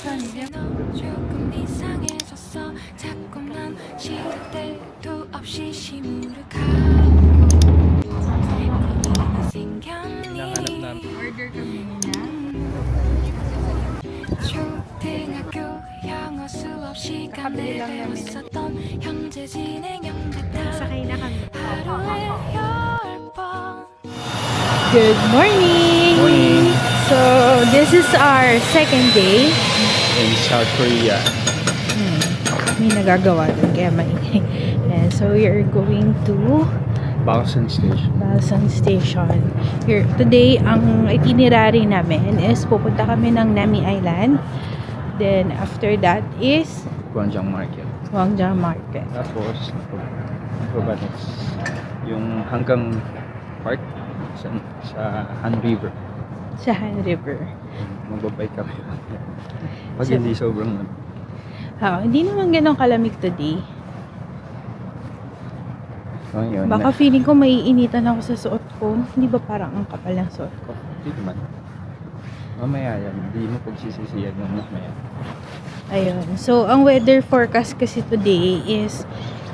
조금 이상해졌어. 자꾸만 시대도 없이 시무룩하고 고민이 생겼니. Order kami na. 초등학교 영어 수업 시간에 배웠었던 현재 진행형 같아. Sakay na kami. 하루에 10번. Good morning! Morning. So, this is our second day. In South Korea. May nagagawa dun, kaya maingay. And so, we are going to Baosan Station. Baosan Station. Here, today, ang itinerary namin is pupunta kami ng Nami Island. Then, after that is Gwangjang Market. Gwangjang Market. Tapos, ba next? Yung hanggang park sa Han River. Sa Han River. Magbabay kami. Pag So- hindi sobrang Hindi naman ganun kalamig today. yun. Baka feeling ko may initan ako sa suot ko. Hindi ba parang ang kapal ng suot ko? Hindi naman. Mamaya yan. Hindi mo pagsisisiyan yung mamaya. Ayun. So, ang weather forecast kasi today is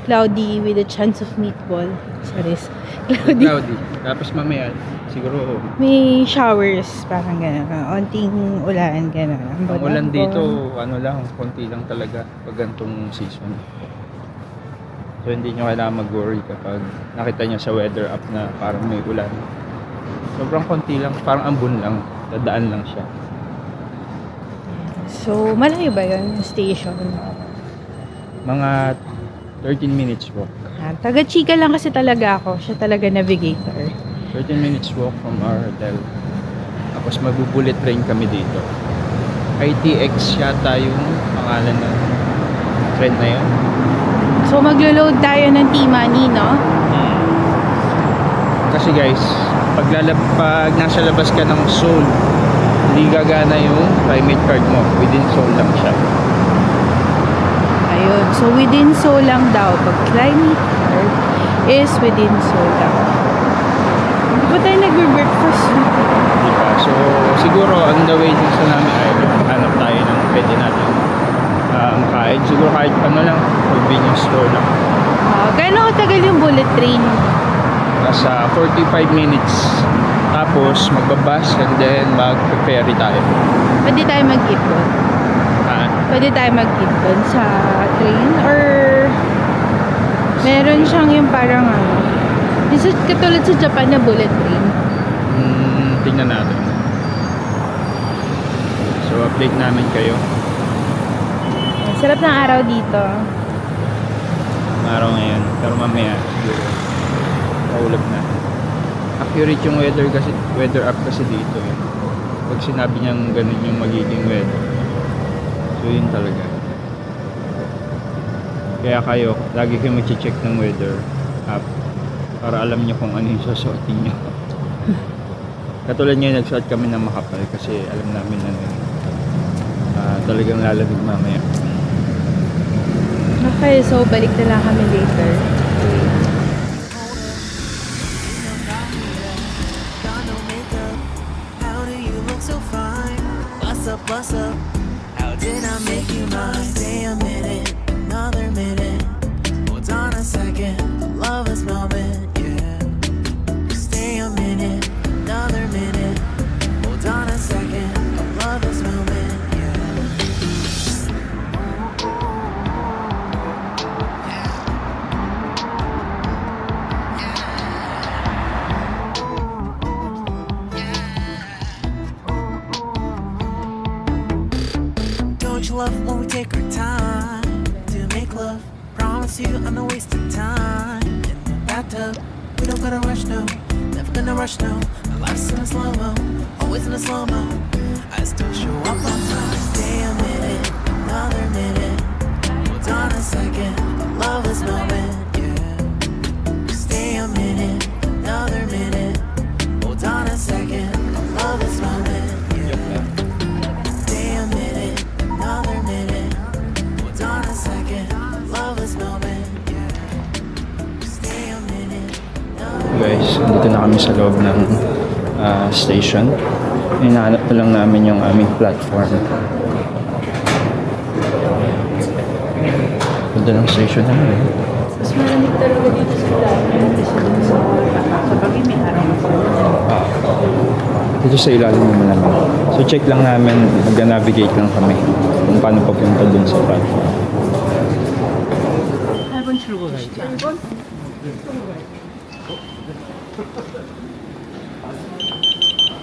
cloudy with a chance of meatball. Sorry. Cloudy. Cloudy. Tapos mamaya, siguro, May showers. Parang gano'n. Onting ulan. Gano'n. ang ulan dito, ano lang, konti lang talaga pag ganitong season. So, hindi nyo kailangan mag-worry kapag nakita nyo sa weather app na parang may ulan. Sobrang konti lang, parang ambon lang. Dadaan lang siya. So, malayo ba yun? Yung station? Mga 13 minutes walk. Taga-chika lang kasi talaga ako. Siya talaga navigator. 13 minutes walk from our hotel. Tapos magbubulit train kami dito. ITX yata yung pangalan ng train na yun. So, maglo-load tayo ng T-Money, no? Kasi guys, pag nasa labas ka ng Seoul, hindi gagana yung climate card mo. Within Seoul lang siya. Ayun. So, within Seoul lang daw. Pag climate card is within Seoul lang. Hindi pa tayo nag-breakfast. Diba? So, siguro on the way din sa namin ay hanap tayo ng pwede natin makain. Siguro kahit ano lang, convenience store lang. Gano'n katagal yung bullet train? Nasa 45 minutes. Tapos, magbabas and then mag-ferry tayo. Pwede tayo mag-eat doon? Pwede tayo mag-eat doon sa train? Or meron siyang yung parang katulad sa Japan na bullet train? Tingnan natin. So, update namin kayo. Sarap ng araw dito. Araw ngayon. Pero mamaya, siguro, kaulap na. Accurate yung weather app kasi dito. Eh. Pag sinabi niyang ganun yung magiging weather. So, yun talaga. Kaya kayo, lagi kayo mag-check ng weather app para alam niyo kung ano yung susuotin niyo. Katulad ngayon, nagsuot kami ng makapal kasi alam namin na talagang lalamig mamaya. Okay, so balik na lang kami later. What's up? How did I make you mine? Stay a minute, another minute. Hold on a second, love this moment, yeah. Stay a minute, another minute. Hold on a second, love this moment, yeah. Don't you love when we take our time to make love? Promise you I'm not wasting time in the bathtub. We don't gotta rush, no. Never gonna rush, no. Our life's in a slow-mo, always in a slow-mo. I still show up on time. Stay a minute, another minute. Hold on a second, love this moment, yeah. Stay a minute, another minute. Hold on a second, love this moment, yeah. Stay a minute, another minute. Hold on a second, love this moment, yeah. Stay a minute, Guys, dito na kami sa loob ng station. Hinahanap na lang namin yung aming platform. Ganda ng station na yun. Mas malamig talaga dito sa ilalim kasi dun sa bagay may araw na sa Dito sa ilalim naman namin. So check lang namin, mag-navigate lang kami kung paano papunta dun sa platform.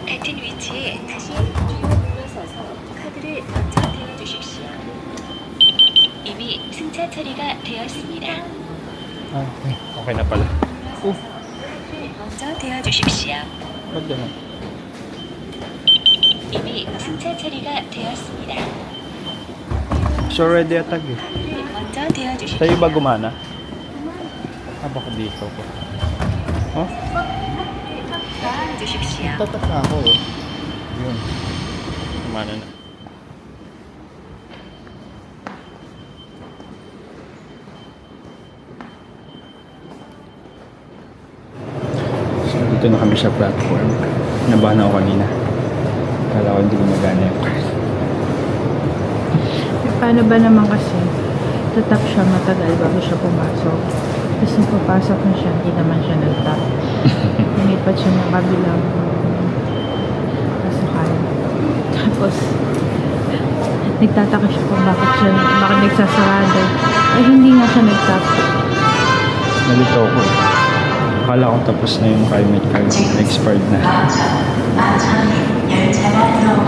같은 위치에 다시 주요 눌러서서 카드를 먼저 대어주십시오. 이미 승차 처리가 되었습니다. Okay na pala. 먼저 대어주십시오. Ba't ganun? 이미 승차 처리가 되었습니다. So ready atag eh. 먼저 대어주십시오. Sa'yo ba gumana? Baka dito ko. Oh? 주십시오. Tatak na ako eh. Yun. Gumana na. So dito na kami sa platform. Nabahan ako kanina. Kala ko hindi gumagana yung car. Paano ba naman kasi tatap siya matagal bago siya pumasok. Tapos nung papasok na siya, hindi naman siya nag-tap. Lumipat siya ng kabilang pasukan. Tapos, nagtataka siya kung bakit nagsasarado. Eh, hindi nga siya nag-tap. Nalito ko eh. Akala ko tapos na yung climate card. Expired na.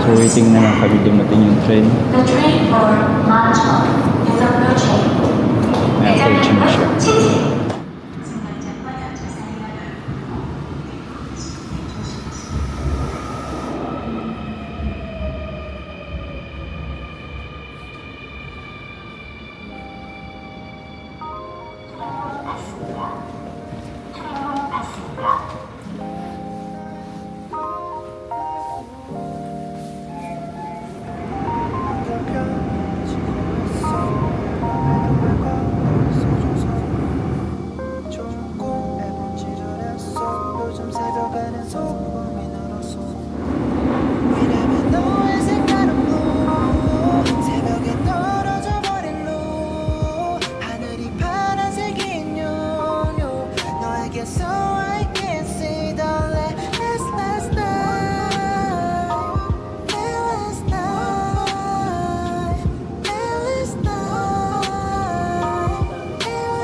So waiting na lang kami dumating yung train. The train for Manchong is approaching. May approach na siya. 요즘 새벽에는 소음이 늘었어. 왜냐면 너의 색다른 blue 새벽에 떨어져 버린 blue 하늘이 파란색인 요요 너에게서 I can see the last night last night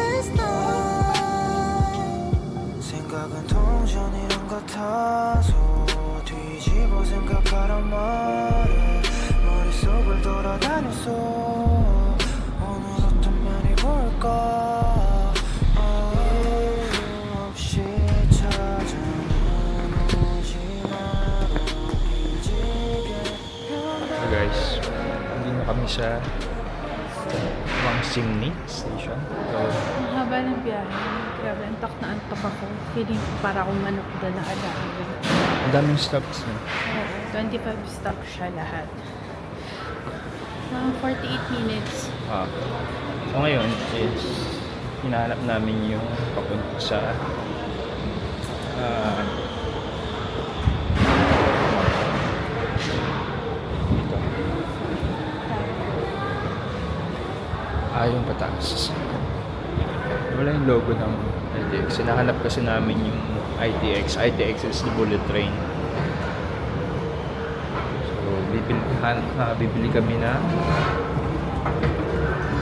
last night 생각은 동전이란 같아서 뒤집어 생각하란 말에 머릿속을 돌아다녔어 오늘 어떤 면이 볼까 이유 없이 찾아오는 오지마로 뒤지게 So guys, hindi na kami sa Wangsimni Station. So, Ang haba ng biyahe. Grabe, antok na antok ako. Feeling ko para akong manok doon na alaga. ang daming stops na. Oo, 25 stops siya lahat. Mga 48 minutes. So ngayon is hinahanap namin yung papunta sa dito. Yung pataas. Wala yung logo ng ITX. Hinahanap kasi namin yung ITX. ITX is the bullet train. So, bibili kami na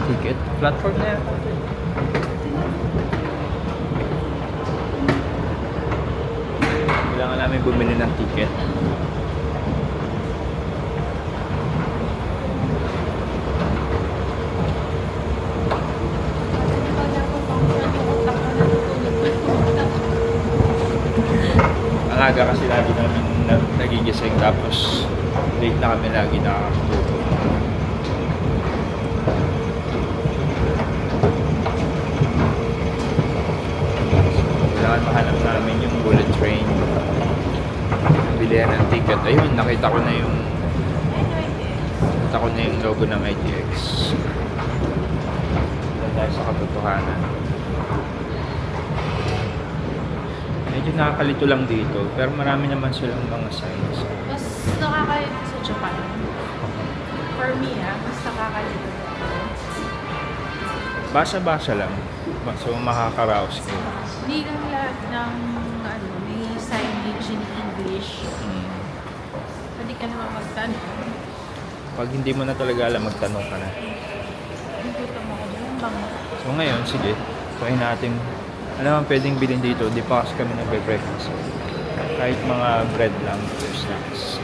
ticket. Platform na yata. Kailangan namin bumili ng ticket. Ang aga kasi lagi namin nagigising tapos late na kami lagi nakakatulog. Kailangan mahanap namin yung bullet train. Bilihan ng ticket. Ayun, nakita ko na yung logo ng ITX. Doon tayo sa katotohanan. Medyo nakakalito lang dito, pero marami naman silang mga signs. Mas nakakalito sa Japan. For me, mas nakakalito. Basa-basa lang. So, makakaraos kayo. Hindi lang lahat ng may signage in English. Pwede ka naman magtanong. Pag hindi mo na talaga alam, magtanong ka na. Nakita mo ako dyan bang So, ngayon, sige. Try natin. Ano naman pwedeng bilhin dito? Di pa kasi kami nagbe-breakfast. Kahit mga bread lang or snacks.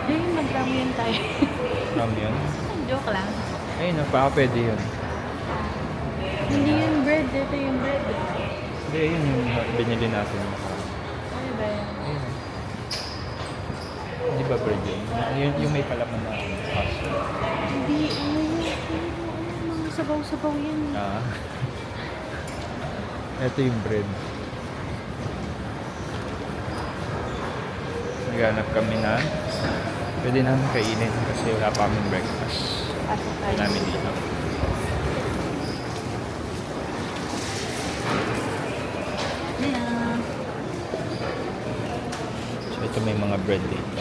magdami yan tayo. Alam yun? Joke lang. Ayun, baka pwede yun. Hindi yung bread. Ito yung bread. Hindi, yun yung binili natin. Ano ba yan? Ayun. Hindi ba bread yun? Yung may palaman na pasta. Hindi. Ano yun? Mga sabaw-sabaw yan. Ah. Ito yung bread. Naghanap kami na pwede namin kainin kasi wala pa kaming breakfast. Pasok Hindi tayo. namin dito. Yeah. So ito may mga bread dito.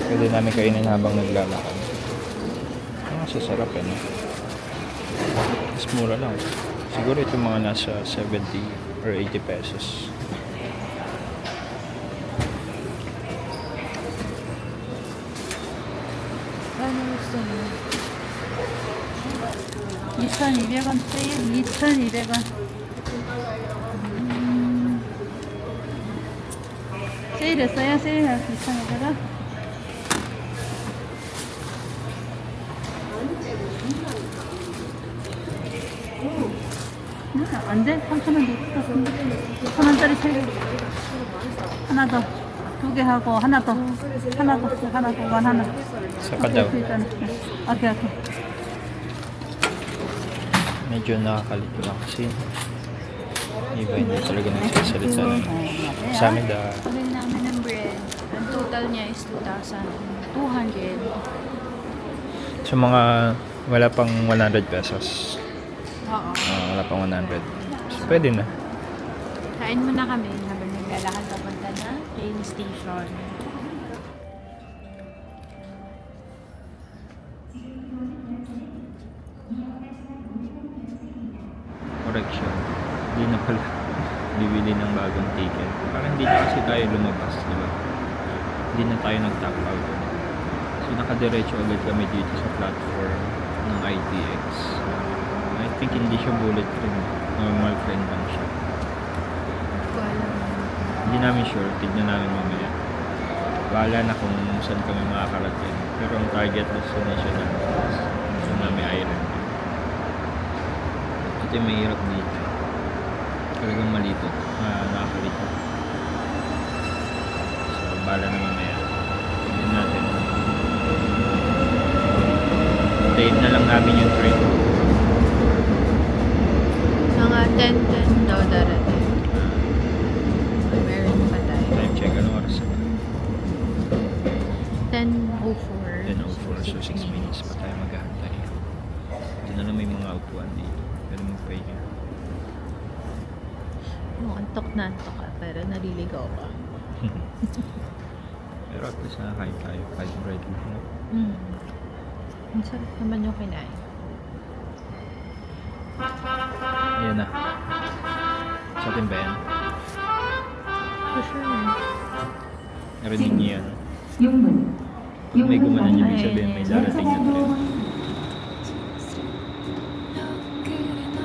Pwede namin kainin habang naglalakad. Ang sasarap eh, no? Mas mura lang. Siguro ito mga nasa 70 or 80 pesos. Ano gusto mo? 2,200원 세일 2,200원. 세일했어요? 세일할 2,200원? 안 돼? 3,000원 더 뜯었어. 1,000원짜리 세 개. 하나 더. 2개 하고 하나 더. 하나 더. 하나 더. 원 하나. Saka daw. 오케이, 오케이. Medyo nakakalito lang kasi iba hindi talaga nagsasalita na. Sa amin Kunin namin ng bread. Ang total niya is 2,200. sa mga wala pang 100 pesos. Oo. Wala pang 100. So, pwede na. Kain muna kami habang naglalakad papunta na train station. Correction. Hindi na pala bibili ng bagong ticket. Parang hindi na kasi tayo lumabas, di ba? Hindi na tayo nag-tap out. So nakadiretso agad kami dito sa platform ng ITX. I think hindi siya bullet train. Normal train lang siya. Ko alam. Hindi namin sure. Tignan namin mamaya. Bahala na kung saan kami makakarating. Pero ang target destination namin sa Nami Island. Ito yung mahirap dito. Talagang malito. Nakakalito. So, bahala na mamaya. Tignan natin. Tayin na lang namin yung train. Mga 10:10 daw darating. Meron pa tayo. Time check. Anong oras na? 10:04. 10:04. So, 6 minutes pa tayo maghahantay. Hindi na lang may mga upuan dito. Pwede magpahinga. Antok na antok ka, pero naliligaw ka. Pero at least nakakain tayo. Kahit bread lang. No? Ang sarap naman yung kinain. Ayan na. Sa atin ba yan? For sure. Narinig niyo yan. 6분. Pag may gumanan ibig sabihin may darating na train. 너 그래 너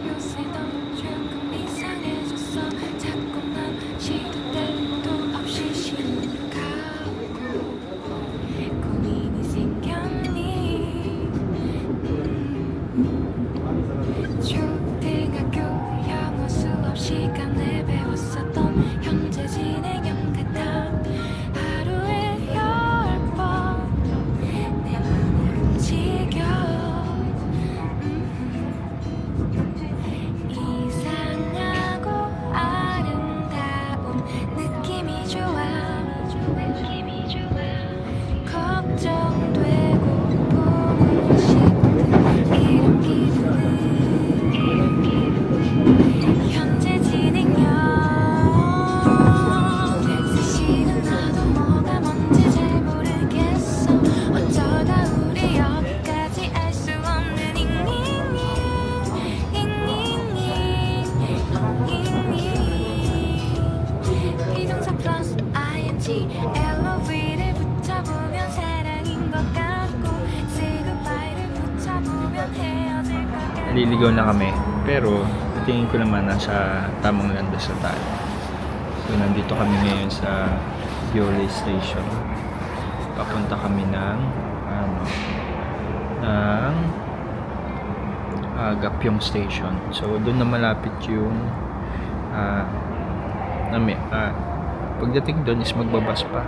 요새 넌 조금 이상해졌어 자꾸만 시도 때도 없이 심각하고 고민이 생겼니 초등학교 영어 수업 시간에 배웠었던 현재 진행형 대답 하루에 10번 내 맘을 훔치 liligaw na kami. Pero tingin ko naman nasa tamang landas na tayo. So nandito kami ngayon sa Yole Station. Papunta kami ng Gapyong Station. So doon na malapit yung pagdating doon is magbabas pa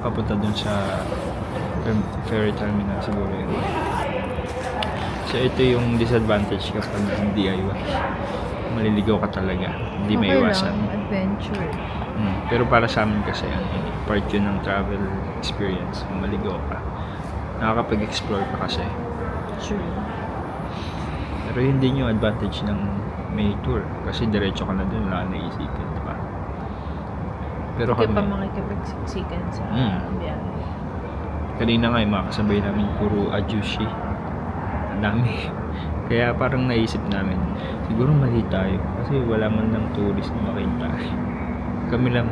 papunta doon sa ferry terminal siguro yun. So ito yung disadvantage kapag DIY, maliligaw ka talaga, hindi may iwasan. Adventure. Pero para sa amin kasi part yun ng travel experience, maligaw ka, nakakapag-explore ka kasi. True. Pero yun din yung advantage ng may tour kasi diretso ka na dun, wala na isipin, diba? Pero Kaya pa kami, makikipagsiksikan sa biyahe. kanina nga yung mga kasabay namin puro ajushi, ang dami. Kaya parang naisip namin siguro mali tayo kasi wala man ng tourist na makita. Kami lang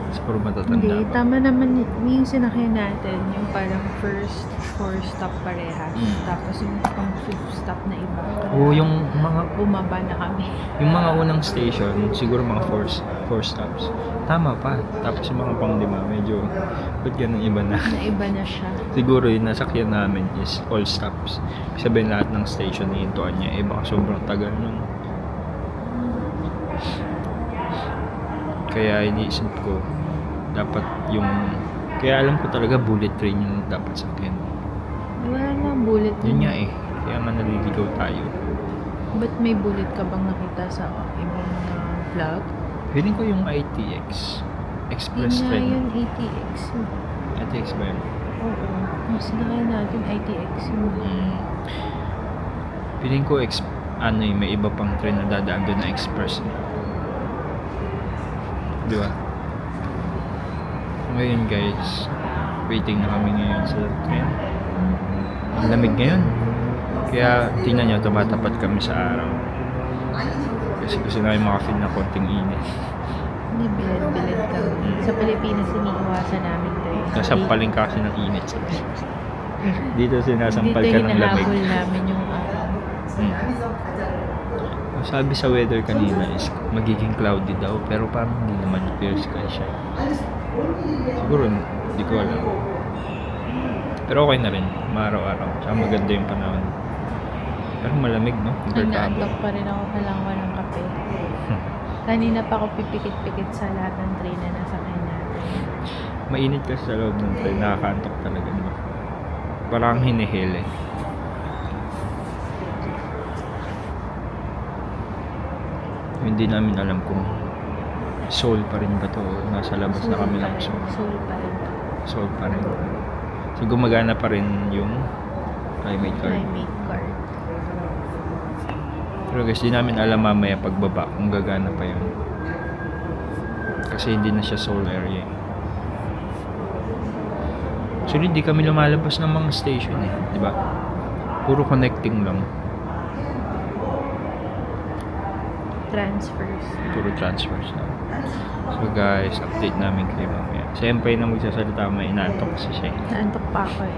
siguro matatanda Hindi, pa. tama naman yung sinakyan natin, yung parang first 4 stop parehas. Tapos yung pang 5th stop na iba. Oo, yung mga Bumaba na kami. Yung mga unang station, siguro mga 4 stops. Tama pa. Tapos yung mga pang 5, medyo, ba't ganun iba na? Naiba na siya. Siguro yung nasakyan namin is all stops. Sabihin lahat ng station nihintuan niya, baka sobrang tagal nun. Kaya iniisip ko, dapat yung, kaya alam ko talaga bullet train yung dapat sakyan. Wala na bullet. Yun nga kaya nga naliligaw tayo. Ba't may bullet ka bang nakita sa ibang vlog? Feeling ko yung ITX Express Yun nga train. yun, ATX. ITX ba yun? Oo. Mas nakaya natin ITX yun. Feeling ko may iba pang train na dadaan doon na express. Di ba? Ngayon guys, waiting na kami ngayon sa train. Ang lamig ngayon. Kaya tingnan nyo, tumatapat kami sa araw. Kasi gusto namin makafeel na konting init. Hindi, bilad-bilad kami. Sa Pilipinas, iniiwasan namin ito eh. Nasampalin ka kasi ng init sa dito sinasampal Dito ka ng lamig. hinahabol namin yung araw. Sabi sa weather kanina is magiging cloudy daw, pero parang hindi naman clear sky siya. Siguro hindi ko alam. Pero okay na rin, maaraw-araw. Tsaka maganda yung panahon. Pero malamig, no? Inaantok pa rin ako, kailangan ko ng kape. Kanina pa ako pipikit-pikit sa lahat ng train na nasakay natin. Mainit kasi sa loob ng train, nakakaantok talaga, no? Parang hinihil eh. Hindi namin alam kung Seoul pa rin ba to o nasa labas na kami ng Seoul. Soul pa rin. Seoul pa rin. So gumagana pa rin yung climate card. Climate card. Pero guys, di namin alam mamaya pagbaba kung gagana pa yun. Kasi hindi na siya Seoul area. So hindi kami lumalabas ng mga station eh, di ba? Puro connecting lang. Transfers. Puro transfers lang. So guys, update namin kayo mamaya. Siyempre na magsasalita, may inaantok kasi siya. Naantok pa ako eh.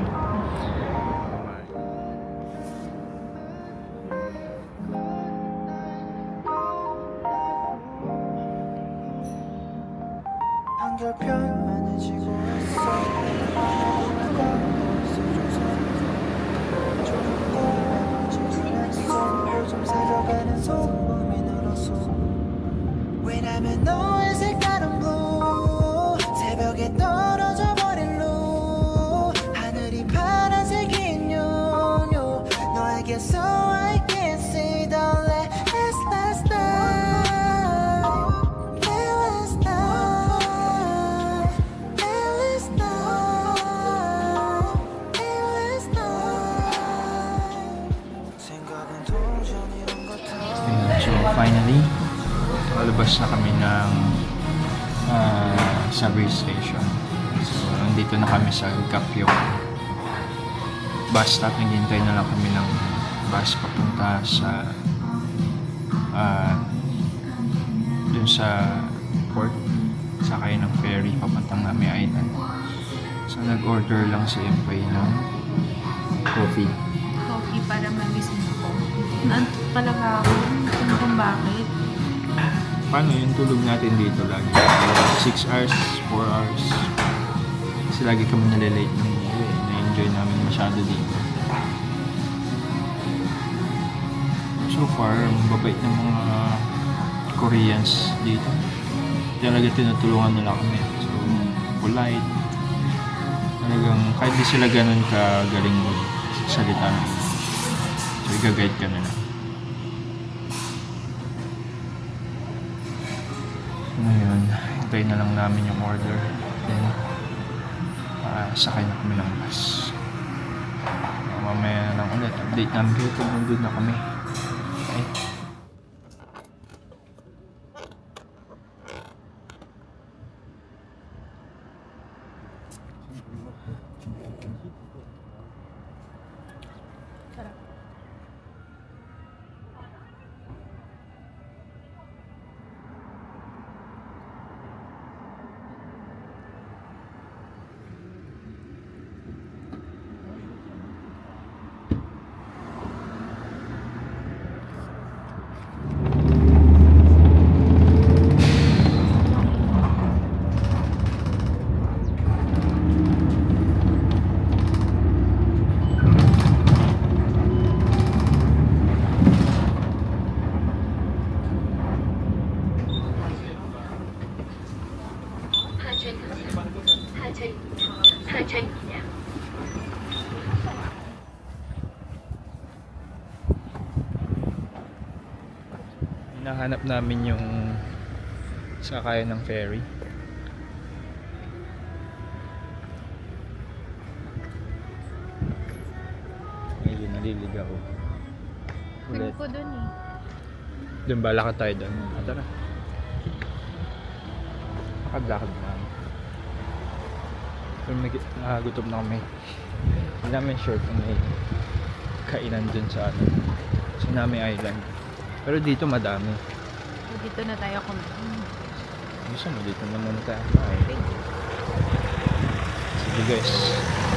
한결 편안해지고 있어. 누가 있어줘서 조금 집중했어. 요즘 새벽에는 소음이 늘었어. 왜냐면 너의 색깔은 blue. 새벽에 떨어져 버린 blue. 하늘이 파란색인 요요. 너에게서 I can see the last night. So finally, nakalabas na kami ng subway station. So nandito na kami sa Gapyong bus stop. Naghihintay na lang kami ng bus papunta sa dun sa port. Sakay ng ferry papuntang Nami Island. So nag-order lang si Empay ng coffee. Coffee para magising ako. Naantok talaga ako. Kung bakit. Paano yung tulog natin dito lagi? 6 hours, 4 hours. Kasi lagi kami nalilate ng uwi. Na-enjoy namin masyado dito. So far, ang babait ng mga Koreans dito. Talaga tinutulungan nila kami. So, polite. Talagang kahit di sila ganun kagaling salita. So, i-guide ka nila. Ngayon, hintayin na lang namin yung order. Then, sakay na kami ng bus. Mamaya na lang ulit. Update namin kayo kung nandun na kami. Okay? Hinahanap namin yung sakayan ng ferry. Ngayon naliligaw. Ulit. ko dun eh. Doon ba lakad tayo doon? Tara. Lakad-lakad na. Pero may gutom na kami. Hindi namin sure kung may kainan dun sa Tsunami Island. Pero dito madami. So, dito na tayo kumain. Gusto mo dito na muna tayo kumain. Sige guys.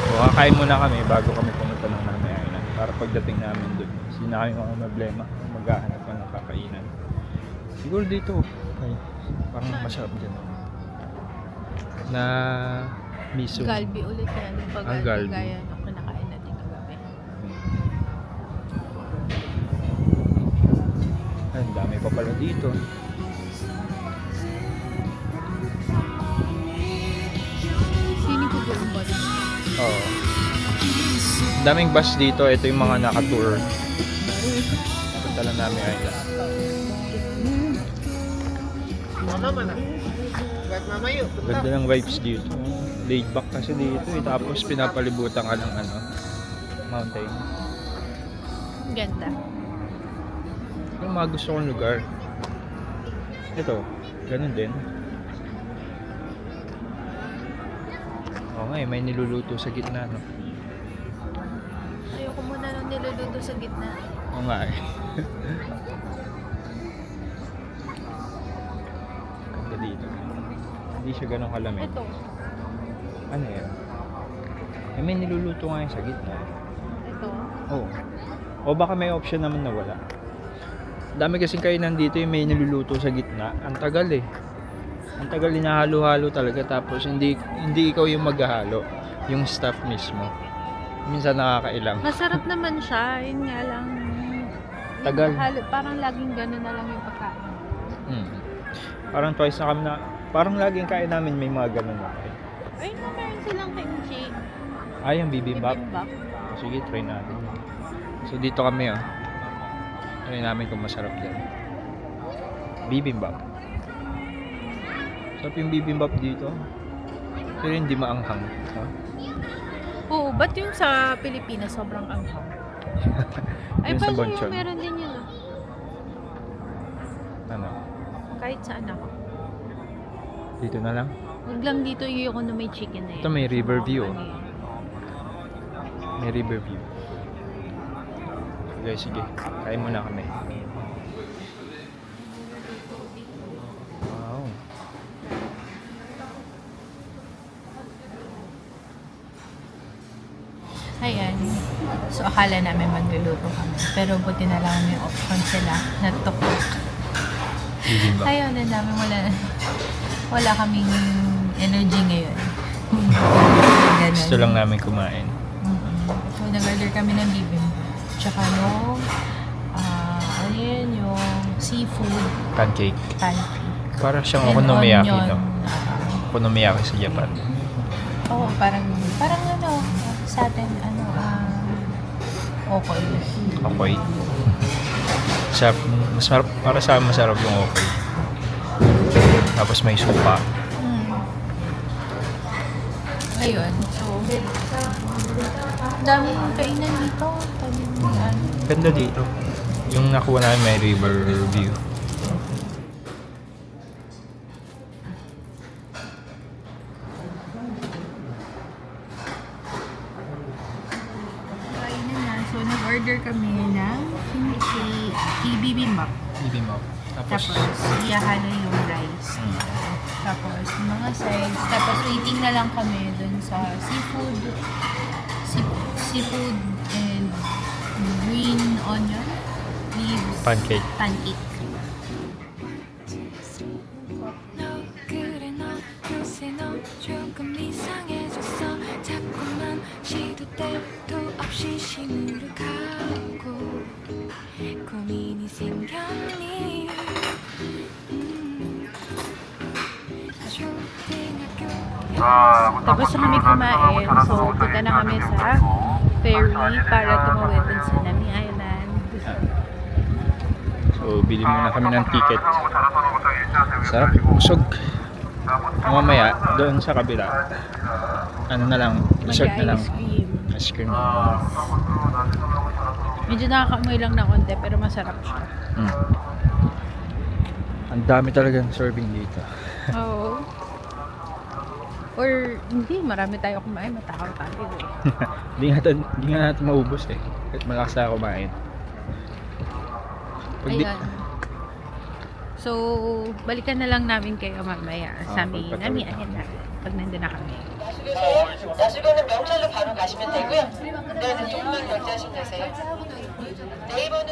So kakain muna kami bago kami pumunta ng Nami Island. Para pagdating namin dun, hindi na kami mga problema. Maghahanap pa ng kakainan. Siguro dito. Okay. Parang masarap dyan. Na miso. Galbi ulit yan. Pag Galbi. gaya ng kinakain natin kagabi. Ay, ang dami pa pala dito. Sini ko buong body. Oo. Daming bus dito. Ito yung mga naka-tour. Punta lang namin island. Ganda ng vibes dito. Laid back kasi dito eh. Tapos pinapalibutan ka ng mountain. Ganda. Yung mga gusto kong lugar. Ito, ganun din. Oo nga eh, may niluluto sa gitna, no? Ayoko muna nung niluluto sa gitna. Oo nga eh. Ganda dito. Hindi siya ganun kalamig. Ito. Ano yan? Eh, may niluluto nga yung sa gitna. Ito. Oo. O baka may option naman na wala. Dami kasing kainan dito yung may niluluto sa gitna. Ang tagal eh. Ang tagal hinahalo-halo talaga. Tapos hindi ikaw yung maghahalo. Yung staff mismo. Minsan nakakailang. Masarap naman siya. Yun nga lang. Tagal. Parang laging gano'n na lang yung pagkain. Parang twice na kami na. Parang laging kain namin may mga ganun na kain. Ayun na, meron silang kimchi. Ay, yung bibimbap. Bibimbap. Sige, try natin. So dito kami try namin kung masarap din. Bibimbap. Sarap yung bibimbap dito. Pero hindi maanghang. Huh? Oo, ba't yung sa Pilipinas sobrang anghang? Ay, Yun sa pala Bonchon. yung meron din yun. Ano? Kahit saan ako. Dito na lang. Huwag lang dito yung ano may chicken na yan. Ito may river view. Ano yan. May river view. Okay, sige. Kain muna kami. Wow. Ayan. So, akala namin magluluto kami. Pero buti na lang may option sila na tuk-tuk. Bibimbap. Ayaw na namin. Wala kaming energy ngayon. Ganun. Gusto lang namin kumain. So, nag-order kami ng bibimbap. Tsaka yung, ano yun, yung seafood Pancake. pancake. Para siyang And okonomiyaki, onion. no? Okonomiyaki sa Japan. Oo, parang ano, sa atin, okay. Okay. Sarap. Para sa akin masarap yung okay. Tapos may supa. Ayun, so, daming kainan dito. Ganda dito. Yung nakuha namin may river view. Kainan na. So, nag-order kami ng kimchi bibimbap. Bibimbap. Tapos, iyahala yung rice. Tapos, mga sides. Tapos, waiting na lang kami dun sa seafood. Seafood and green onion leaves. Pancake. Pancake. 너 그래 너 요새 너 조금 이상해졌어 자꾸만 시도 때도 없이 시무룩하고 고민이 생겼니 초등학교 Tapos na kami kumain. So, punta na kami sa ferry para tumawid dun sa Nami Island. So, bili muna kami ng ticket. Sarap. Busog. Mamaya, doon sa kabila. Ano na lang, dessert na lang. Mag-ice cream. Ice cream. Medyo nakakamoy lang na konti pero masarap siya. Ang dami talagang serving dito. Oo. Or hindi, marami tayo kumain, matakaw tayo eh. Di nga natin maubos eh. Kahit malakas tayo kumain. Ayan. So, balikan na lang namin kayo mamaya sa amin. pagpatawid Nami Island pag nandun na kami. 야수교는 명찰로 바로 가시면 되고요. 네네, 조금만 결제하시면 되세요. 네이버는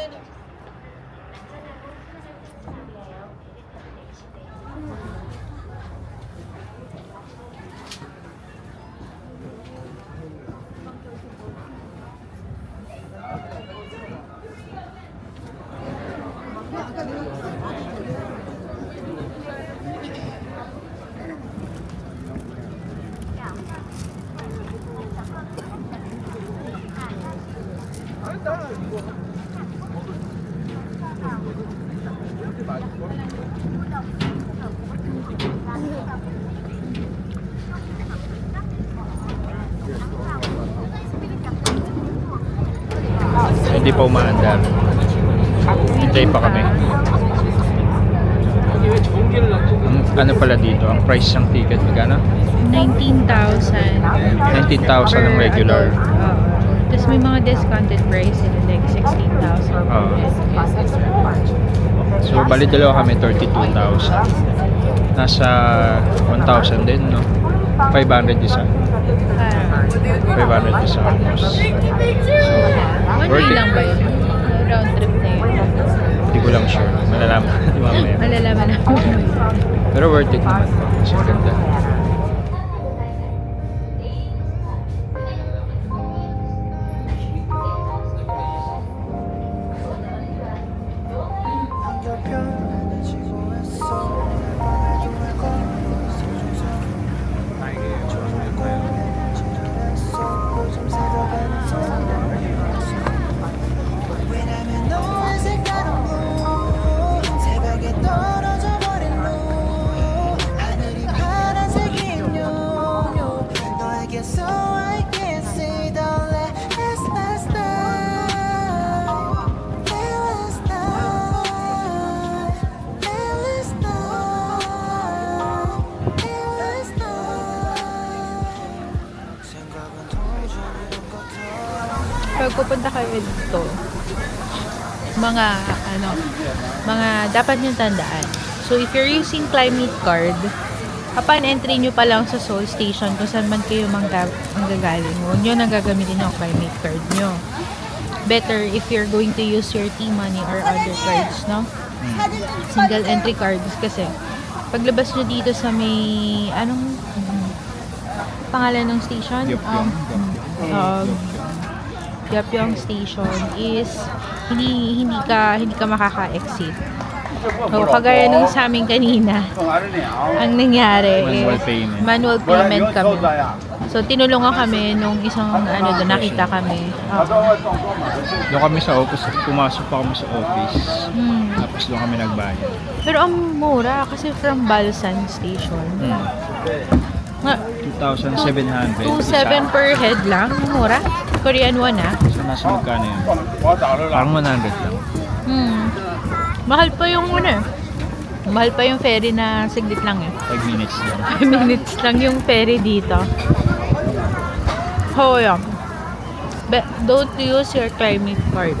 Hindi pa umaandar. Hintay pa kami. Ang ano pala dito, ang price ng ticket magkano? 19,000. 19,000 ang regular. Tapos may mga discounted price sila like 16,000. Oo. So, bali dalawa kami 32,000. Nasa 1,000 din, no? 500 isa. 500 isa almost. So, One worth day it. lang ba yun? Round trip na yun. Hindi ko lang sure. Malalaman natin mamaya. Malalaman na. Pero worth it naman. Kasi ganda. 왜냐면 너의 색다른 blue 새벽에 떨어져 버린 blue 하늘이 파란색인 요요 너에게서 I can see the last night last night last night 생각은 도저히 이런 것도 Pag pupunta kayo dito, mga dapat nyo tandaan. So, if you're using Climate Card, Upon entry nyo pa lang sa Seoul Station, kung saan man kayo manggagaling, huwag nyo nang gagamitin yung climate card nyo. Better if you're going to use your T-Money or other cards, no? Single entry cards kasi paglabas nyo dito sa may pangalan ng station? Gyeopyeong Station is hindi ka makaka-exit. So, kagaya nung sa amin kanina, ang nangyari manual payment kami. So, tinulungan kami nung isang doon, nakita kami. Doon kami sa office, pumasok pa kami sa office. Tapos doon kami nagbayad. Pero ang mura kasi from Balsan Station. Nga, 2,700. 2,700 per head lang. Mura. Korean won So, nasa magkano yun? Parang 100 lang. Mahal pa yung mahal pa yung ferry na siglit lang 5 minutes lang. 5 minutes lang yung ferry dito. Yeah. But don't use your climate card.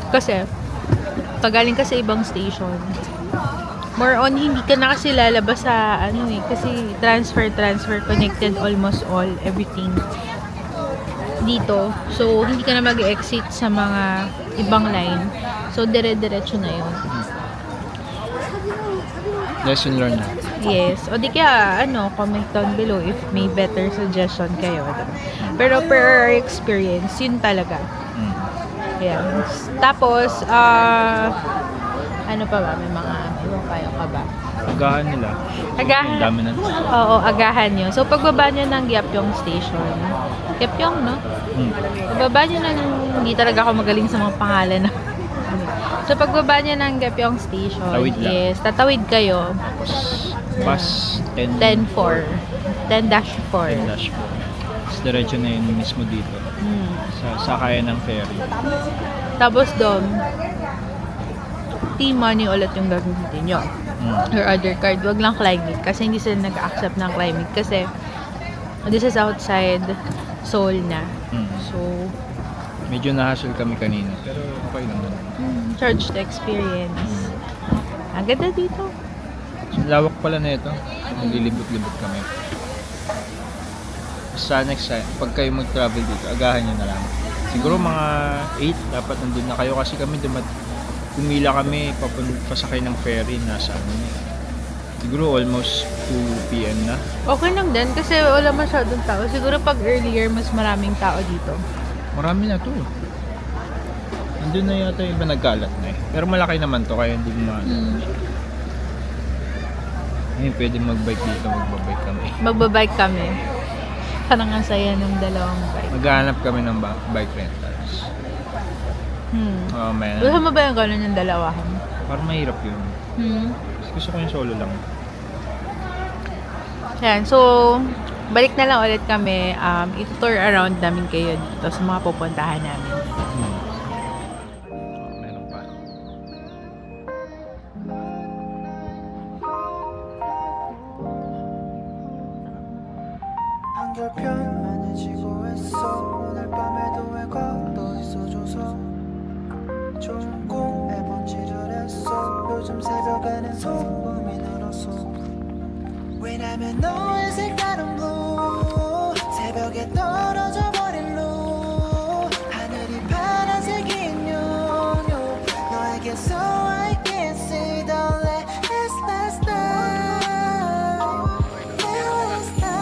Kasi, pagaling ka sa ibang station, more on, hindi ka na kasi lalabas sa kasi transfer, connected almost all, everything dito. So, hindi ka na mag-exit sa mga ibang line. So, dire-diretso na yun. Lesson learned na. Yes. O di kaya, comment down below if may better suggestion kayo. Pero per experience, yun talaga. Ayan. Tapos, ano pa ba? May mga ibang payo ka ba? Agahan nila. Agahan? Ang dami na. Oo, agahan nyo. So, pagbaba nyo ng Gyeopyeong Station, Gyeopyeong, no? Pagbaba nyo ng, hindi talaga ako magaling sa mga pangalan. So, pagbaba nyo ng Gyeopyeong Station, Tawid lang. yes, tatawid kayo. Bus 10-4. 10-4. 10-4. Tapos diretso na yun mismo dito. Sa sakayan ng ferry. Tapos doon, T-Money ulit yung gagamitin nyo. Or other card. Wag lang climate. Kasi hindi sila nag-accept ng climate. Kasi, this is outside Seoul na. So, medyo na-hassle kami kanina. Pero okay naman. charge to experience. Ang ganda dito. So, lawak pala na ito. Naglilibot-libot kami. Sa next time, pag kayo mag-travel dito, agahan nyo na lang. Siguro mga 8, dapat nandun na kayo. Kasi kami pumila kami pasakay ng ferry nasa siguro almost 2 p.m. na. Okay lang din kasi wala masyadong tao. Siguro pag earlier, mas maraming tao dito. Marami na to. Nandun na yata yung iba nagkalat na eh. Pero malaki naman to kaya hindi mo Ngayon pwede mag-bike dito, magbabike kami. Magbabike kami. Parang ang saya ng dalawang bike. Maghahanap kami ng bike rentals. Oh man. Gusto mo ba yung gano'n yung dalawahan? Parang mahirap yun. Gusto ko yung solo lang. Yan, so balik na lang ulit kami. Ito-tour around namin kayo dito sa mga pupuntahan namin. Meron pa. 한결 편안해지고 했어 오늘 밤에도 왜 걸어 있어줘서 좋은 꿈 매번 지랄했어 요즘 새벽에는 소음이 늘었어 왜냐면 너의 색다른 blue 새벽에 떨어져 버린 blue 하늘이 파란색인 요요 너에게서 I can see the last night last night last night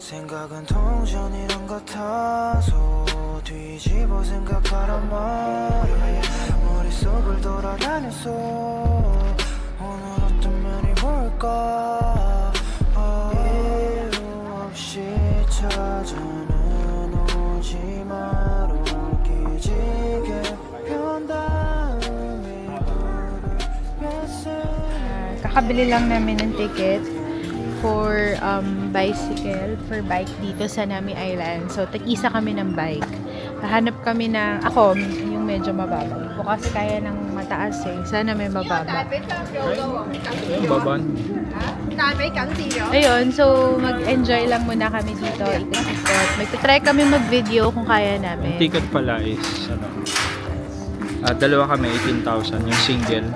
생각은 동전이란 같아서 뒤집어 생각하란 말이야 머릿속을 돌아다녔어 오늘 어떤 면이 볼까 이유 없이 찾아는 오지 마로 끼지게 변 다음에 Kakabili lang namin ng ticket for bicycle, for bike dito sa Nami Island. So, tag-isa kami ng bike. Hahanap kami ng, ako, yung medyo mababa. Bukas kaya ng mataas eh. Sana may mababa. Ayun, baban. Ayun, so mag-enjoy lang muna kami dito. Ikot-ikot. Magta-try kami mag-video kung kaya Yung namin. ticket pala is, ano, dalawa kami, 18,000. Yung single,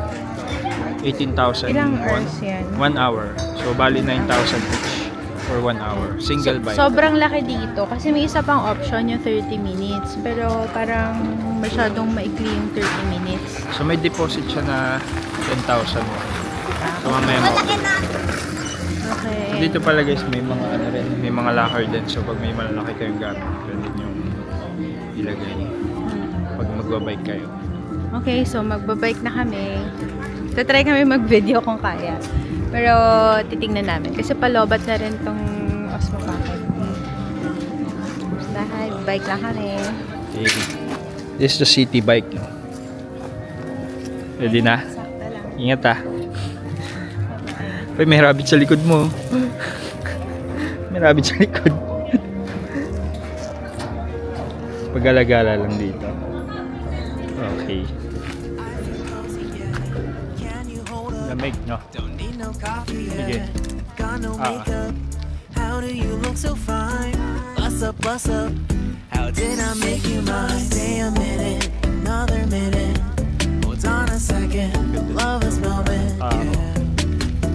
18,000. Ilang hours yan? 1 hour. So, bali 9,000 each for 1 hour. Single bike. Sobrang laki dito kasi may isa pang option yung 30 minutes. Pero parang masyadong maikli yung 30 minutes. So, may deposit siya na 10,000. So, mamaya mo. Okay. Dito pala guys, may mga ano rin, may mga locker din. So, pag may malalaki kayong gamit, pwede nyo ilagay pag magbabike kayo. Okay, so magbabike na kami. Tatry kami mag-video kung kaya. Pero titingnan namin. Kasi palobat na rin tong Osmo Pocket. Dahil bike lang kami. Okay. This is the city bike. Ready na? Sakta lang. Ingat ah. Uy, may rabbit sa likod mo. May rabbit sa likod. Pag-alagala lang dito. Okay. Can you hold up? Lamig, no? Don't need no coffee Sige. yet. Got no Ah. makeup. How do you look so fine? Bust up, bust up. How did I make you mine? Stay a minute, another minute. Hold on a second. Love this moment. Ah. Yeah.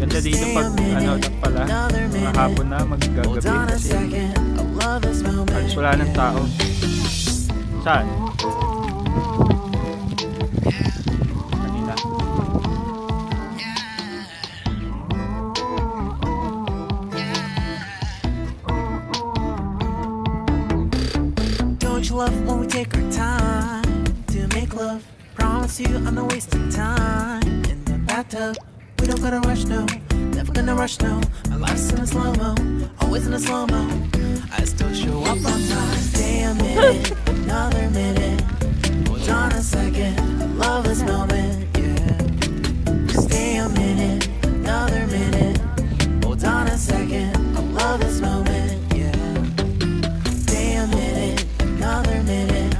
Ganda dito pag ano na pala. Mga hapon na, Hold maggagabi on a kasi. second. I love this moment. Halos wala ng tao. Saan? Kanina. Don't you love when we take our time to make love? Promise you I'm not wasting time in the bathtub. We don't gotta rush, no. Never gonna rush, no. My life's in a slow mo, always in a slow mo. I still show up on time. Stay a minute, another minute. Hold on a second. I love this moment, yeah. Stay a minute, another minute. Hold on a second. I love this moment, yeah. Stay a minute, another minute.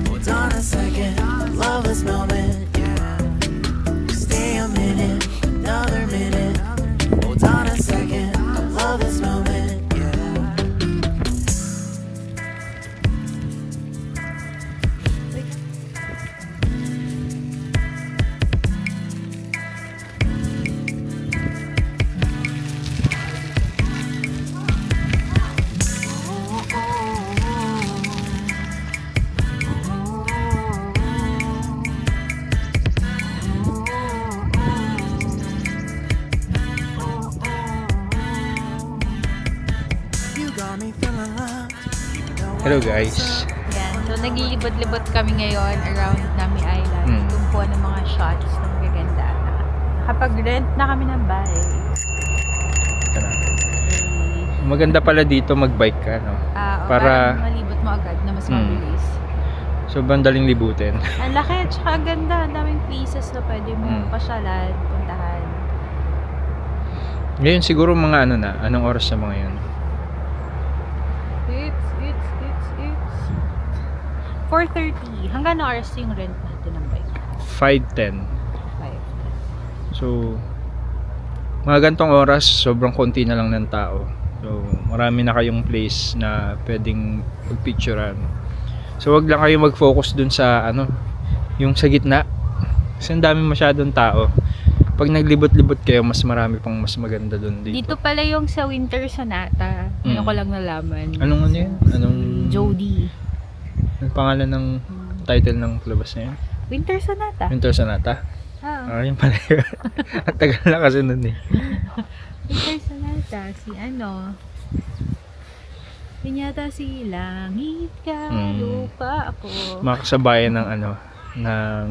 Hold on a second. I love this moment, yeah. Stay a minute, another minute. Hold on a second. I love this moment, yeah. You got me feeling loved. even though Hello I guys. Yan. So naglilibot-libot kami ngayon around Nami Island. Hmm. Tumpuan ng mga shots ng gaganda. Nakapag-rent na kami ng bahay. Ito na. Maganda pala dito mag-bike ka, no? Para malibot mo agad na mas Hmm. mabilis. Sobrang daling libutin. Ang laki, tsaka ang ganda. Ang daming places na pwede mo Hmm. pasyalan, puntahan. Ngayon siguro mga ano na, anong oras na mga yun? It's 4:30. Hanggang na oras yung rent natin ng bike? 5:10. 5. So, mga gantong oras, sobrang konti na lang ng tao. So, marami na kayong place na pwedeng pagpicturean. So, wag lang kayo mag-focus dun sa, ano, yung sa gitna. Kasi ang dami masyadong tao. Pag naglibot-libot kayo, mas marami pang mas maganda dun dito. Dito pala yung sa Winter Sonata. Ngayon ko lang nalaman. Anong ano yun? Anong Jody. ang pangalan ng title ng palabas na yun? Winter Sonata. Winter Sonata? Ah, Ah, yun pala yun. At tagal na kasi nun eh. Winter Sonata. Si ano? Yun yata si Langit ka, lupa ako. Mga kasabayan ng ano, ng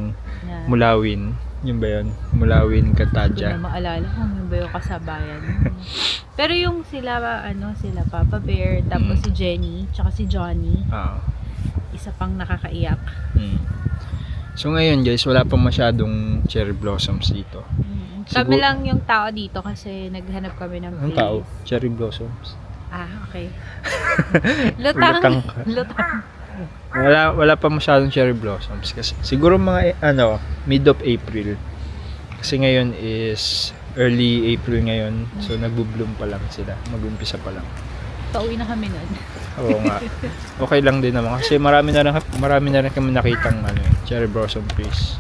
Yan. Mulawin. Yun ba yun? Mulawin, Hindi ko Katadja. na maalala kung yun ba yung kasabayan. Pero yung sila, sila Papa Bear, tapos si Jenny, tsaka si Johnny, Ah. isa pang nakakaiyak. Mm. So ngayon guys, wala pa masyadong cherry blossoms dito. Kami Sigur- lang yung tao dito kasi naghanap kami ng Ang place. tao? Cherry blossoms. Ah, okay. Lutang. Lutang ka. Lutang. Wala pa masyadong cherry blossoms kasi siguro mga mid of April. Kasi ngayon is early April ngayon. So nagbo-bloom pa lang sila. Mag-umpisa pa lang. Pauwi na kami nun. Oo nga. Okay lang din naman kasi marami na rin kami nakitang cherry blossom trees.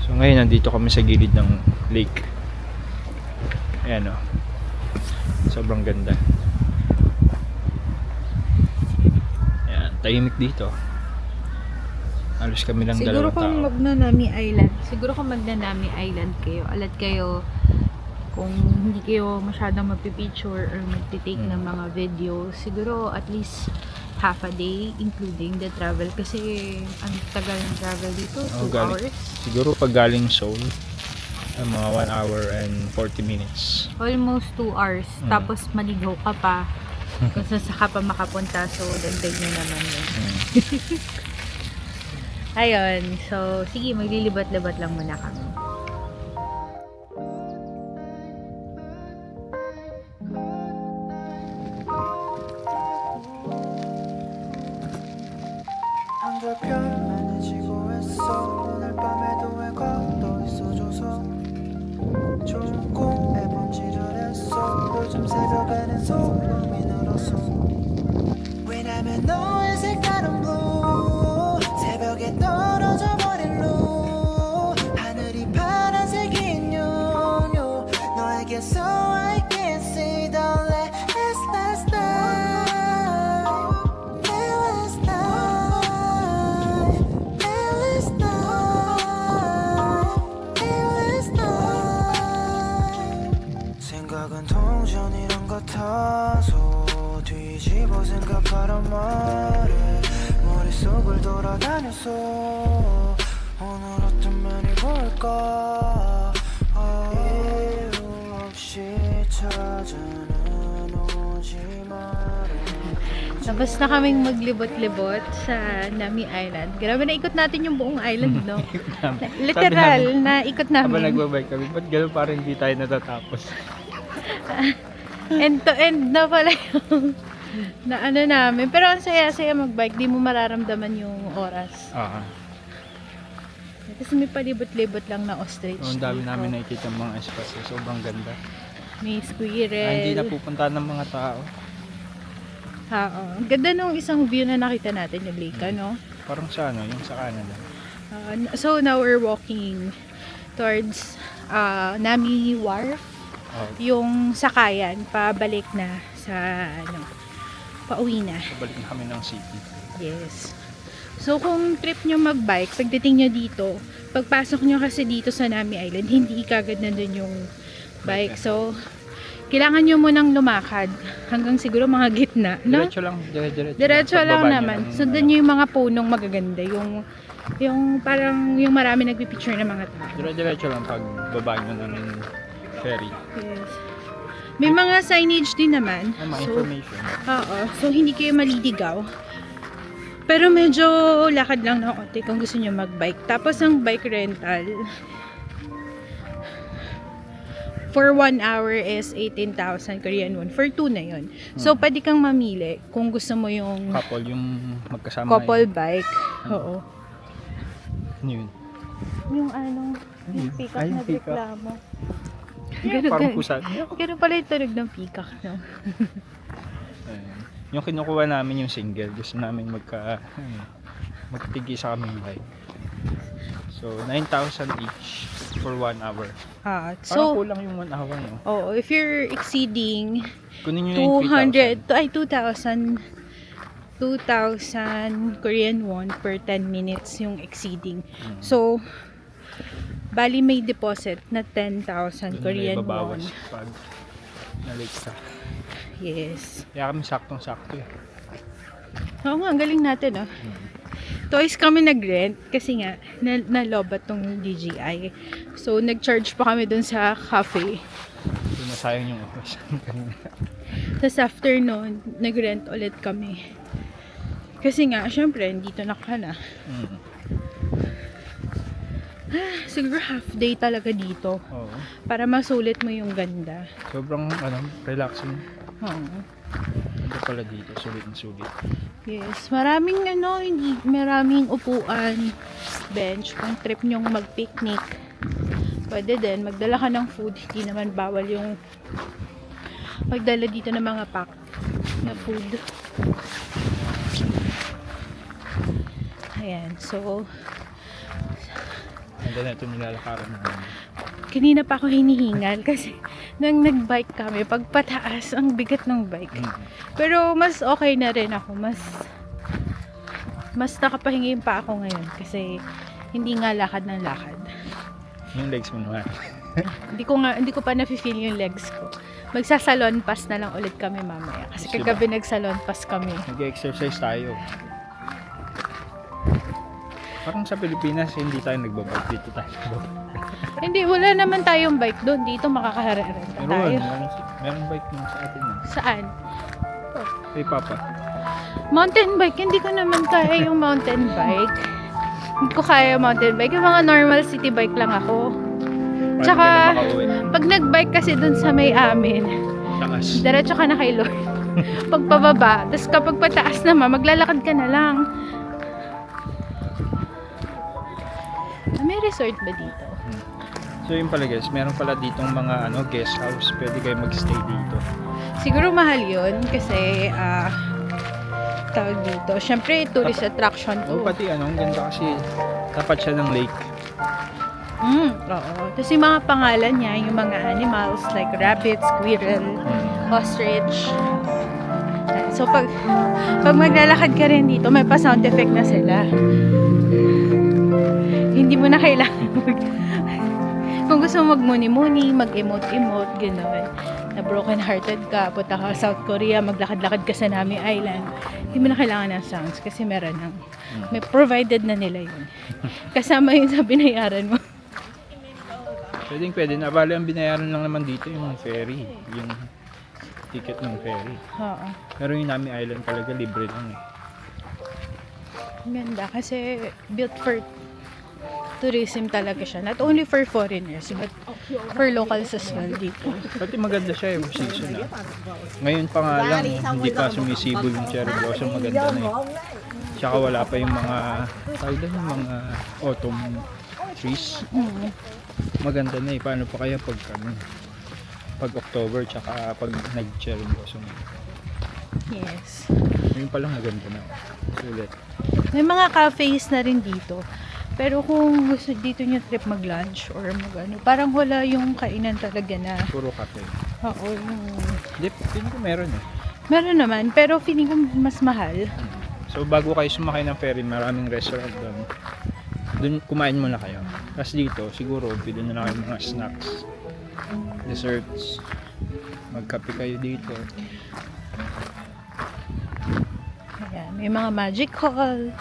So ngayon nandito kami sa gilid ng lake. Ayan o. Sobrang ganda. Ayan, tahimik dito. Halos kami lang Siguro dalawang kung tao. magnanami island kayo, alat kayo kung hindi kayo masyadong magpipicture or magtitake ng mga video, siguro at least half a day including the travel kasi ang tagal ng travel dito, 2 hours. Siguro pag galing Seoul, mga 1 hour and 40 minutes. Almost 2 hours. Tapos maligaw ka pa. Kung saan ka pa makapunta, so dagdag nyo naman yun. Ayun. So, sige, maglilibat-libat lang muna kami. 한결편안해 지고 했어 오늘 밤에도 왜 걷어 있어줘서 좋은 꿈 매번 지저랬어 요즘 새벽에는 소음이 늘었어 왜냐면 너의 색깔은 blue 새벽에 떨어져 버린 blue 하늘이 파란색인 요요 너에게서 I can see the last night last night last night 생각은 동전이란 같아서 뒤집어 생각하란 말에 머릿속을 돌아다녔어 오늘 어떤 면이 볼까 이유 없이 찾아는 오지 마라 Tapos na kaming maglibot-libot sa Nami Island. Grabe, naikot natin yung buong island, no? Literal, naikot Habang namin. nagbabike kami, ba't gano'n parang hindi tayo natatapos? End to end na pala yung na ano namin. Pero ang saya-saya magbike, di mo mararamdaman yung oras. Kasi may palibot-libot lang na ostrich. Ang dami dito. namin nakikita ng mga espasyo. Sobrang ganda. May squirrel. Hindi na pupunta ng mga tao. Oo. Ang ganda nung isang view na nakita natin yung lake, no? Parang sa yung sa Canada. So now we're walking towards Nami Wharf. Oh, Yung sakayan, pabalik na sa pauwi na. pabalik na kami ng city. Yes. So kung trip nyo magbike, pagdating nyo dito, pagpasok nyo kasi dito sa Nami Island, hindi kagad nandun yung bike. So, kailangan nyo munang lumakad hanggang siguro mga gitna, no? Diretso lang, Diretso lang Pagbaba nyo naman. ng- Sundan nyo yung mga punong magaganda, yung parang yung marami nagpipicture ng mga tao. Diretso lang pag baba nyo ng ferry. Yes. May mga signage din naman. Mga So, information. oo. So, hindi kayo maliligaw. Pero medyo lakad lang na konti kung gusto nyo magbike. Tapos, ang bike rental for 1 hour is 18,000 Korean won. For 2 na yun. So, pwede kang mamili kung gusto mo yung Couple, yung magkasama. couple bike. Oo. Ano yun? Yung yung peacock Ay, yung na peacock. reklamo. Parang pusa. Ganun pala yung tunog ng peacock, no? Ayun. Yung kinukuha namin yung single. Gusto namin magtigi sa kaming bike. So, 9,000 each for 1 hour. Parang So, kulang yung 1 hour, no? oh, if you're exceeding Kunin nyo yung 3,000. 2,000 Korean won per 10 minutes yung exceeding. So, bali may deposit na 10,000 Korean won. Pag na-late ka. Yes. Kaya kami saktong-sakto eh. Oo nga, ang galing natin, ah. Twice kami nag-rent kasi nga, nalobat tong DJI. So, nag-charge pa kami dun sa cafe. So, nasayang yung oras. Tapos after nun, nag-rent ulit kami. Kasi nga, syempre, dito na ka na. Siguro half day talaga dito. Oo. Para masulit mo yung ganda. Sobrang relaxing. Oo. Ito pala dito, sulit na sulit. Yes, maraming upuan, bench, kung trip nyong mag-picnic. Pwede din, magdala ka ng food. Hindi naman bawal yung magdala dito ng mga pack na food. Ayan, so Ganda na ito nilalakaran namin. kanina pa ako hinihingal kasi nang nag-bike kami, pag pataas, ang bigat ng bike. Pero mas okay na rin ako. Mas nakapahinga pa ako ngayon kasi hindi nga lakad ng lakad. Yung legs mo naman. Hindi ko pa na-feel yung legs ko. Magsa-salon pass na lang ulit kami mamaya. Kasi Diba? kagabi nag-salon pass kami. Nag-exercise tayo. Parang sa Pilipinas, hindi tayo nagbabike. Dito tayo nagbabike. Hindi, wala naman tayong bike doon. Dito makakaharera tayo. Meron bike nun sa atin. Saan? Kay Papa. Mountain bike. Hindi ko naman kaya yung mountain bike. Hindi ko kaya mountain bike. Yung mga normal city bike lang ako. Paano Tsaka, ka na makauwi? pag nag-bike kasi doon sa may amin, Takas. diretso ka na kay Lord. Pag pababa, tapos kapag pataas naman, maglalakad ka na lang. May resort ba dito? So yun pala guys, meron pala ditong mga guest house. Pwede kayo mag-stay dito. Siguro mahal yun kasi tawag dito. Syempre, tourist attraction Oo, to. pati ang ganda kasi tapat siya ng lake. Oo. Tapos yung mga pangalan niya, yung mga animals like rabbit, squirrel, ostrich. So pag maglalakad ka rin dito, may pa sound effect na sila. Hindi mo na kailangan kung gusto mo magmuni-muni, mag-emote-emote, gano'n. Na broken-hearted ka, punta ka sa South Korea, maglakad-lakad ka sa Nami Island. Hindi mo na kailangan ng sounds kasi meron ng may provided na nila yun. Kasama yun sa binayaran mo. Pwede na. Bali, ang binayaran lang naman dito yung ferry. Yung ticket ng ferry. Oo. Pero yung Nami Island talaga libre lang eh. Ganda kasi built for tourism talaga siya. Not only for foreigners, but for locals as well dito. Pati maganda siya yung season na. Ngayon pa nga lang, hindi pa sumisibol yung cherry blossom. Maganda na eh. Tsaka wala pa yung mga, tawag doon, yung mga autumn trees. Maganda na eh. Paano pa kaya pag October tsaka pag nag-cherry blossom. Yes. Ngayon pa lang maganda na. Sulit. May mga cafes na rin dito. Pero kung gusto dito nyo trip mag-lunch or mag-ano, parang wala yung kainan talaga na. Puro cafe. Oo, yung... Hindi, feeling ko meron eh. Meron naman, pero feeling ko mas mahal. So bago kayo sumakay ng ferry, maraming restaurant doon. Doon kumain muna kayo. Tapos dito, siguro pili na lang kayo mga snacks, desserts. Magkape kayo dito. Ayan, may mga magic hall,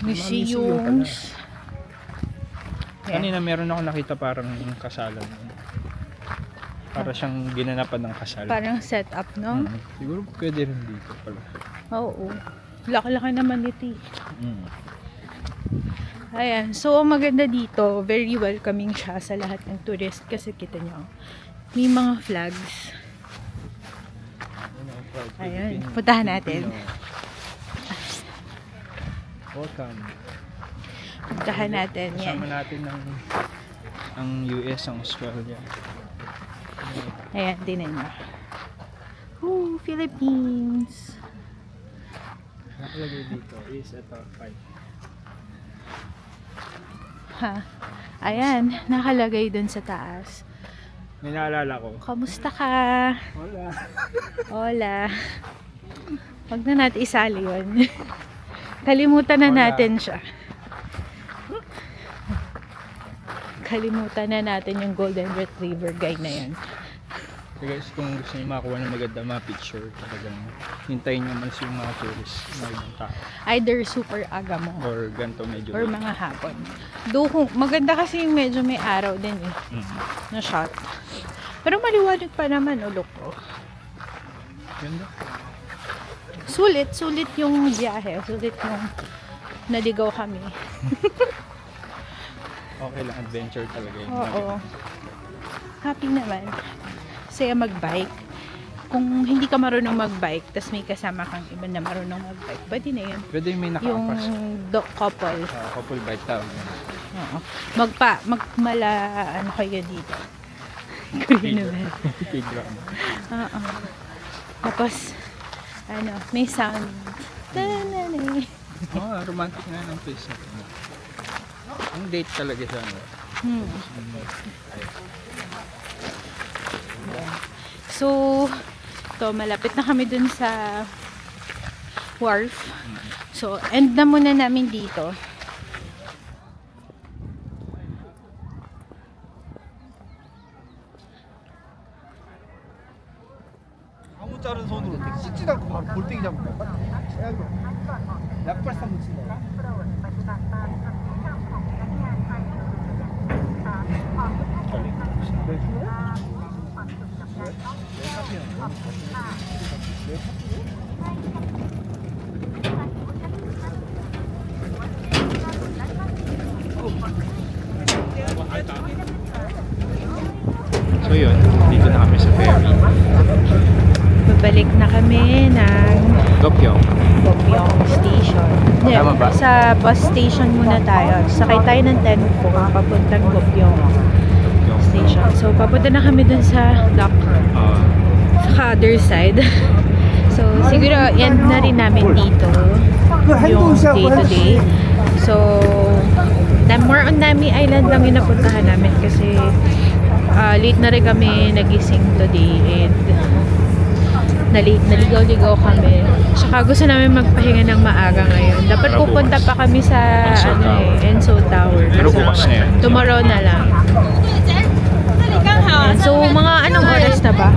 museums. Kanina meron ako nakita parang kasalan. Para siyang ginanapan ng kasal. Parang set up, no? Siguro pwede rin dito pala. Oo. Laki-laki naman ito eh. Mm. Ayan, so ang maganda dito, very welcoming siya sa lahat ng tourist kasi kita nyo, may mga flags. Ayan, puntahan natin. Welcome. Puntahan natin, yan. Kasama natin ang US, ang Australia. Ayan, tinan nyo. Ooh, Philippines. Nakalagay dito is ito, 5. Ha? Ayan, nakalagay dun sa taas. May naalala ko. Kamusta ka? Wala. Hola. Huwag na natin isali yun. Kalimutan na natin siya. Kalimutan na natin yung Golden Retriever guy na yan. So guys, kung gusto niyo makakuha ng maganda mga picture, talagang hintayin nyo mas yung mga tourists, mga ibang tao. Either super aga mo Or ganito medyo or late. mga hapon. Though, maganda kasi yung medyo may araw din eh. Na shot. Pero maliwanag pa naman ulok ko. Ganda. Sulit yung biyahe. Sulit yung naligaw kami. Okay lang, adventure talaga yun. Oo. Happy naman. Saya mag-bike. Kung hindi ka marunong mag-bike, tas may kasama kang iba na marunong mag-bike, pwede na yun. Pwede yung may Yung nakakas. couple. Couple bike tawag. Oo. Ano kayo dito? Korean novel. K-drama. Oo. Tapos, may sound. Tananay. Romantic nga ng place na. Ang date talaga siya. No? So, malapit na kami dun sa wharf. So, end na muna namin dito. 아무 자른 손으로 되게 씻지도 않고 바로 볼때기 잡는 거야. 약발상 묻힌다. So yun, dito na kami sa ferry. Babalik na kami ng Gopyong. Gopyong Station. Tama ba? Sa bus station muna tayo. Sakay tayo ng 10-4 papuntang Gopyong Station. So, papunta na kami dun sa dock. Sa other side. So, siguro end na rin namin dito yung day-to-day. So, more on Nami Island lang yung napuntahan namin kasi late na rin kami nagising today and naligaw-ligaw kami. Tsaka gusto namin magpahinga ng maaga ngayon. Dapat Pero pupunta bukas. pa kami sa Enso Tower. Pero bukas na yan. Tomorrow na lang. Ayan. So, mga anong oras na ba?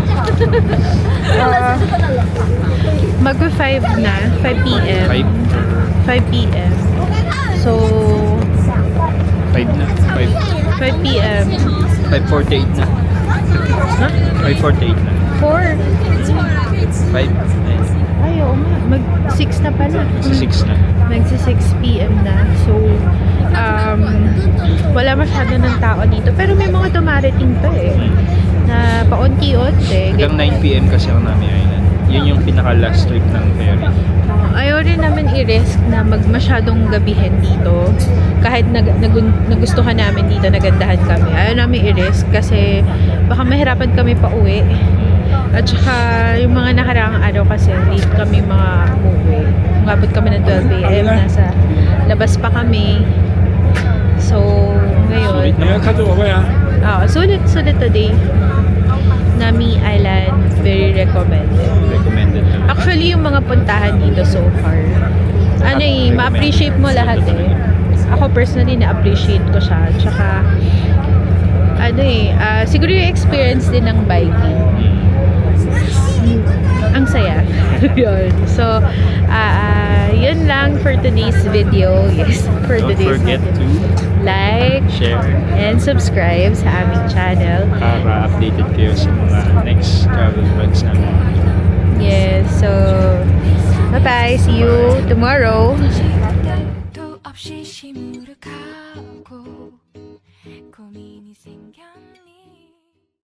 Mag-5 na. 5 p.m. 5 p.m. So, 5 na. 5 p.m. 5:48 na. Huh? 5:48 na. 4. 5? Ay, oo nga. Mag-6 na pala. Sa 6 na. Magsi 6 p.m. na. So, wala masyado ng tao dito. Pero may mga dumarating pa eh. Na paunti-unti. Hanggang 9 p.m. kasi ang Nami Island. Yun yung pinaka-last trip ng ferry. Ayaw rin namin i-risk na masyadong gabihin dito. Kahit nagustuhan namin dito, nagandahan kami. Ayaw namin i-risk kasi baka mahirapan kami pa uwi. At saka yung mga nakaraang araw kasi late kami mga umuwi. Umabot kami ng 12 a.m. Nasa labas pa kami. So, ngayon. Sulit today. Nami Island, very recommended. Recommended talaga. Actually, yung mga puntahan dito so far, ma-appreciate mo lahat eh. Ako personally, na-appreciate ko siya. Tsaka, siguro yung experience din ng biking. Ang saya. Yun. So, yun lang for today's video. Yes, for Don't today's forget video. to Like share and subscribe sa aming channel. para updated kayo sa mga next travel vlogs namin. Yes, so bye-bye. See you tomorrow. 도 없이 시무룩하고 고민이 생겼니